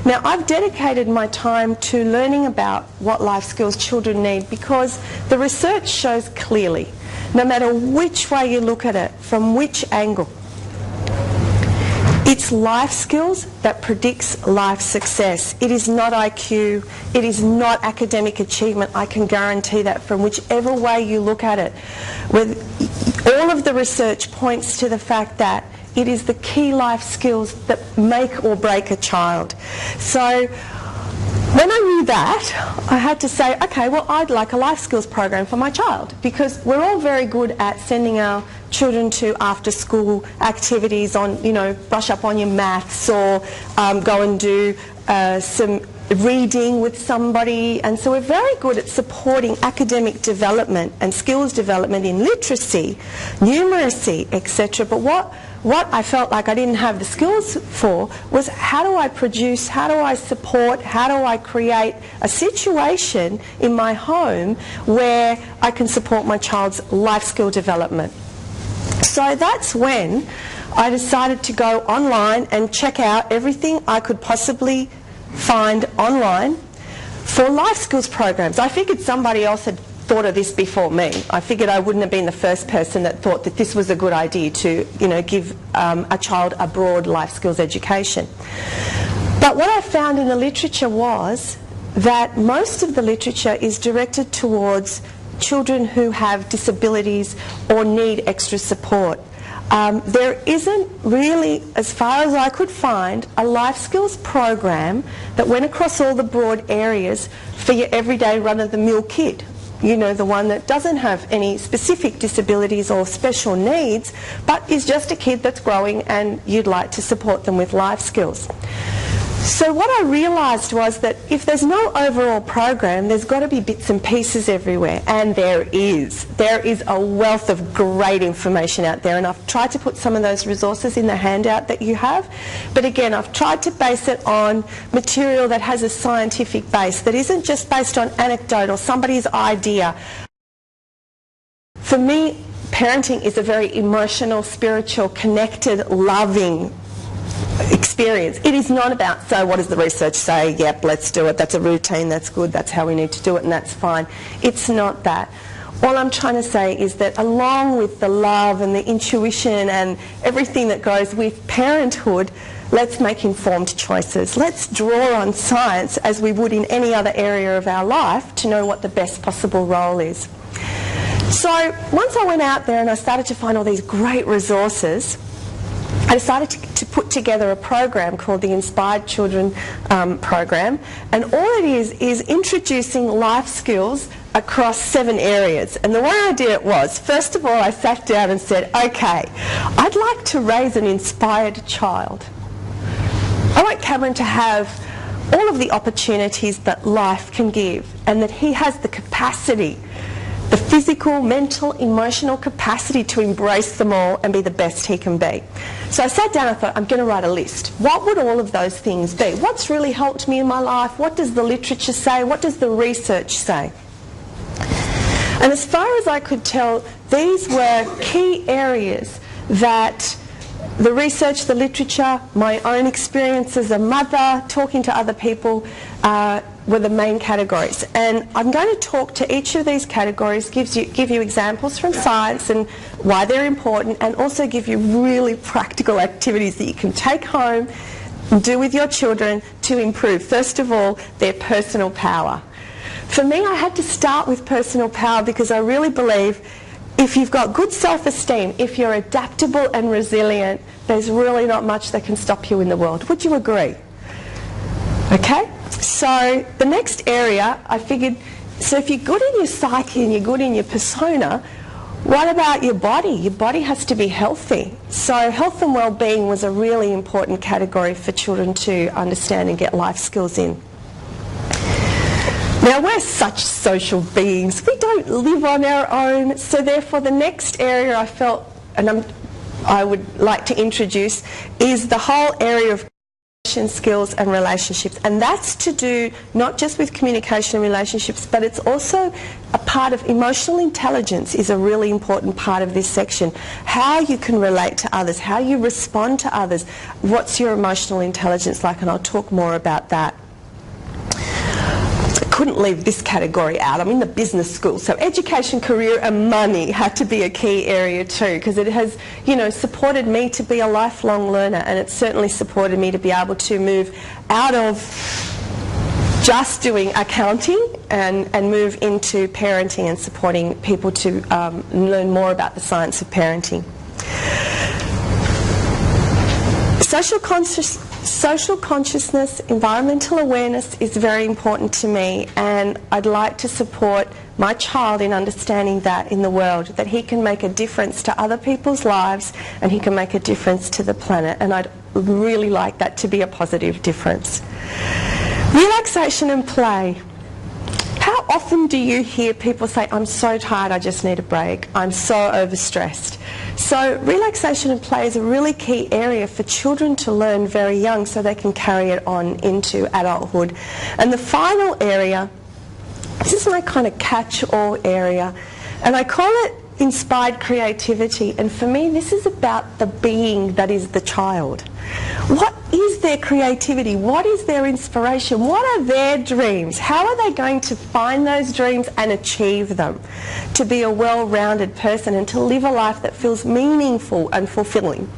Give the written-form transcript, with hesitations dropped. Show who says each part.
Speaker 1: Now, I've dedicated my time to learning about what life skills children need because the research shows clearly, no matter which way you look at it, from which angle, it's life skills that predicts life success. It is not IQ. It is not academic achievement. I can guarantee that from whichever way you look at it. All of the research points to the fact that it is the key life skills that make or break a child. So when I knew that, I had to say, okay, well, I'd like a life skills program for my child, because we're all very good at sending our children to after-school activities on, brush up on your maths or go and do some reading with somebody. And so we're very good at supporting academic development and skills development in literacy, numeracy, etc. But what I felt like I didn't have the skills for was, how do I produce, how do I support, how do I create a situation in my home where I can support my child's life skill development. So that's when I decided to go online and check out everything I could possibly find online for life skills programs. I figured somebody else had thought of this before me. I figured I wouldn't have been the first person that thought that this was a good idea to, give a child a broad life skills education. But what I found in the literature was that most of the literature is directed towards children who have disabilities or need extra support. There isn't really, as far as I could find, a life skills program that went across all the broad areas for your everyday run-of-the-mill kid. The one that doesn't have any specific disabilities or special needs, but is just a kid that's growing and you'd like to support them with life skills. So what I realised was that if there's no overall program, there's got to be bits and pieces everywhere, and there is. There is a wealth of great information out there, and I've tried to put some of those resources in the handout that you have. But again, I've tried to base it on material that has a scientific base, that isn't just based on anecdote or somebody's idea. For me, parenting is a very emotional, spiritual, connected, loving experience. It is not about, so what does the research say? Yep, let's do it. That's a routine, that's good, that's how we need to do it, and that's fine. It's not that. All I'm trying to say is that along with the love and the intuition and everything that goes with parenthood, let's make informed choices. Let's draw on science as we would in any other area of our life to know what the best possible role is. So once I went out there and I started to find all these great resources, I decided to put together a program called the Inspired Children program, and all it is introducing life skills across 7 areas. And the way I did it was, first of all, I sat down and said, okay, I'd like to raise an inspired child. I want Cameron to have all of the opportunities that life can give, and that he has the capacity, the physical, mental, emotional capacity to embrace them all and be the best he can be. So I sat down and thought, I'm going to write a list. What would all of those things be? What's really helped me in my life? What does the literature say? What does the research say? And as far as I could tell, these were key areas that the research, the literature, my own experience as a mother, talking to other people, were the main categories. And I'm going to talk to each of these categories, give you examples from science and why they're important, and also give you really practical activities that you can take home and do with your children to improve, first of all, their personal power. For me, I had to start with personal power because I really believe if you've got good self-esteem, if you're adaptable and resilient, there's really not much that can stop you in the world. Would you agree? Okay? So the next area, I figured, so if you're good in your psyche and you're good in your persona, what about your body? Your body has to be healthy. So health and well-being was a really important category for children to understand and get life skills in. Now, we're such social beings. We don't live on our own. So therefore, the next area I felt, and I would like to introduce, is the whole area of communication skills and relationships. And that's to do not just with communication and relationships, but it's also a part of emotional intelligence is a really important part of this section. How you can relate to others, how you respond to others, what's your emotional intelligence like, and I'll talk more about that. Couldn't leave this category out. I'm in the business school, so education, career and money had to be a key area too, because it has, you know, supported me to be a lifelong learner, and it's certainly supported me to be able to move out of just doing accounting and move into parenting and supporting people to learn more about the science of parenting. Social consciousness, environmental awareness is very important to me, and I'd like to support my child in understanding that in the world, that he can make a difference to other people's lives and he can make a difference to the planet, and I'd really like that to be a positive difference. Relaxation and play. How often do you hear people say, I'm so tired, I just need a break, I'm so overstressed? So relaxation and play is a really key area for children to learn very young so they can carry it on into adulthood. And the final area, this is my kind of catch-all area, and I call it inspired creativity, and for me this is about the being that is the child. What is their creativity? What is their inspiration? What are their dreams? How are they going to find those dreams and achieve them? To be a well-rounded person and to live a life that feels meaningful and fulfilling.